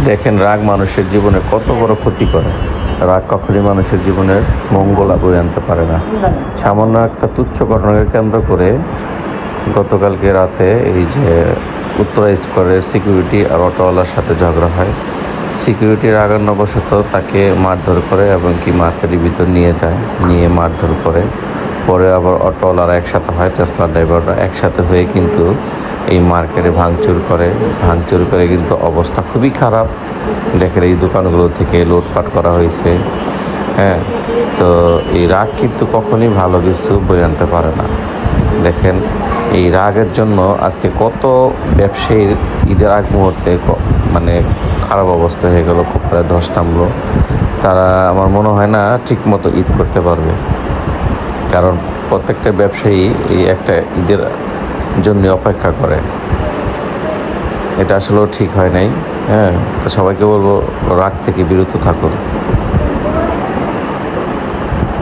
দেখেন, রাগ মানুষের জীবনে কত বড় ক্ষতি করে। রাগ কখনই মানুষের জীবনের মঙ্গল বয়ে আনতে পারে না। সামান্য একটা তুচ্ছ ঘটনাকে কেন্দ্র করে গতকালকে রাতে এই যে উত্তরা স্কোয়ারের সিকিউরিটি আর অটোওয়ালার সাথে ঝগড়া হয়। সিকিউরিটি রাগান্নবশত তাকে মারধর করে এবং কি মার্কেটের ভিতর নিয়ে যায়, নিয়ে মারধর করে। পরে আবার অটোওয়ালারা একসাথে হয়, টেসলা ড্রাইভাররা একসাথে হয়ে কিন্তু এই মার্কেটে ভাঙচুর করে কিন্তু অবস্থা খুবই খারাপ। দেখেন, এই দোকানগুলো থেকে লুটপাট করা হয়েছে। হ্যাঁ, তো এই রাগ কিন্তু কখনই ভালো কিছু বয়ে আনতে পারে না। দেখেন, এই রাগের জন্য আজকে কত ব্যবসায়ীর ঈদের আগ মুহূর্তে মানে খারাপ অবস্থা হয়ে গেল, খুব প্রায় ধস নামলো। তারা আমার মনে হয় না ঠিক মতো ঈদ করতে পারবে, কারণ প্রত্যেকটা ব্যবসায়ী এই একটা ঈদের জন্য অপেক্ষা করে। এটা আসলেও ঠিক হয় নাই। হ্যাঁ, তো সবাইকে বলবো রাগ থেকে বিরত থাকুন।